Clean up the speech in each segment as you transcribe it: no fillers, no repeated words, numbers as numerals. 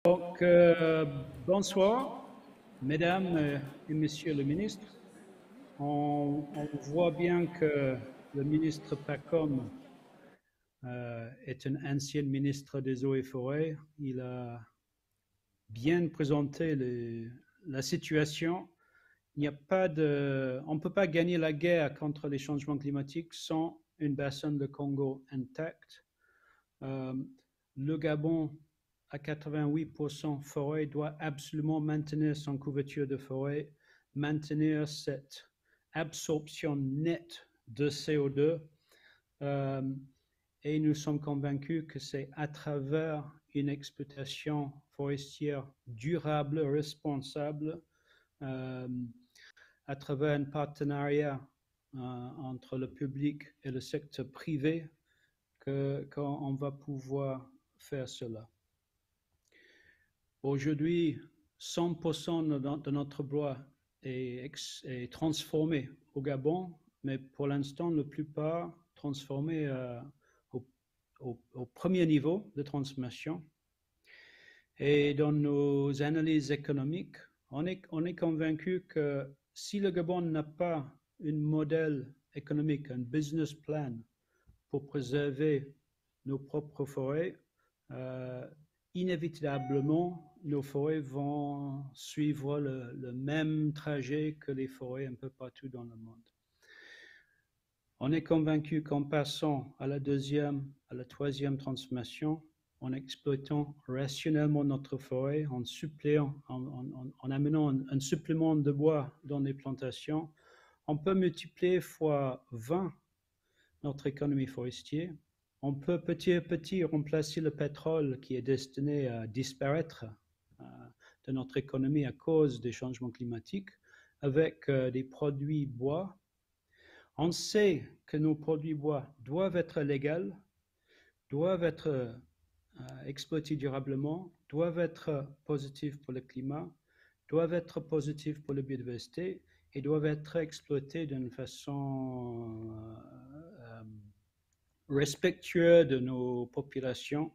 Donc, bonsoir, mesdames et messieurs les ministres. On voit bien que le ministre Pacom est un ancien ministre des Eaux et Forêts. Il a bien présenté la situation. On ne peut pas gagner la guerre contre les changements climatiques sans une bassin de Congo intacte. Le Gabon, à 88% forêt, doit absolument maintenir son couverture de forêt, maintenir cette absorption nette de CO2. Et nous sommes convaincus que c'est à travers une exploitation forestière durable, responsable, à travers un partenariat entre le public et le secteur privé qu'on va pouvoir faire cela. Aujourd'hui, 100% de notre bois est transformé au Gabon, mais pour l'instant, la plupart transformés au premier niveau de transformation. Et dans nos analyses économiques, on est convaincu que si le Gabon n'a pas un modèle économique, un business plan pour préserver nos propres forêts, inévitablement, nos forêts vont suivre le même trajet que les forêts un peu partout dans le monde. On est convaincu qu'en passant à la deuxième, à la troisième transformation, en exploitant rationnellement notre forêt, en amenant un supplément de bois dans les plantations, on peut multiplier fois 20 notre économie forestière. On peut petit à petit remplacer le pétrole qui est destiné à disparaître de notre économie à cause des changements climatiques avec des produits bois. On sait que nos produits bois doivent être légaux, doivent être exploités durablement, doivent être positifs pour le climat, doivent être positifs pour la biodiversité et doivent être exploités d'une façon respectueuse de nos populations.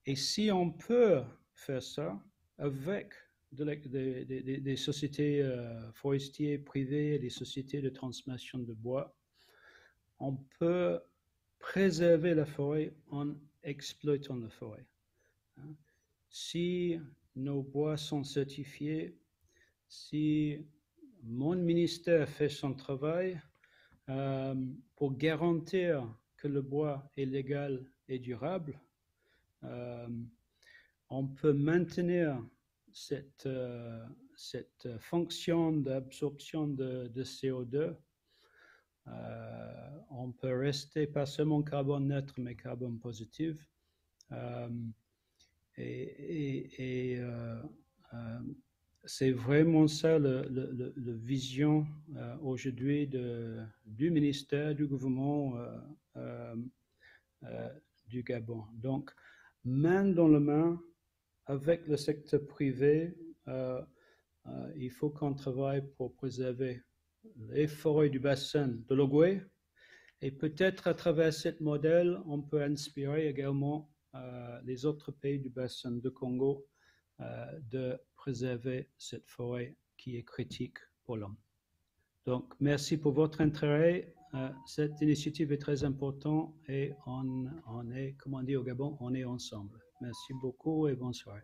Et si on peut faire ça avec des sociétés forestières privées, des sociétés de transformation de bois, on peut préserver la forêt en exploitant la forêt. Si nos bois sont certifiés, si mon ministère fait son travail pour garantir que le bois est légal et durable, on peut maintenir cette fonction d'absorption de CO2. On peut rester pas seulement carbone neutre, mais carbone positif. C'est vraiment ça la vision aujourd'hui du ministère, du gouvernement du Gabon. Donc, main dans la main avec le secteur privé, il faut qu'on travaille pour préserver les forêts du bassin de l'Ogooué. Et peut-être à travers ce modèle, on peut inspirer également les autres pays du bassin de Congo de préserver cette forêt qui est critique pour l'homme. Donc, merci pour votre intérêt. Cette initiative est très importante et on est, comme on dit au Gabon, on est ensemble. Merci beaucoup et bonne soirée.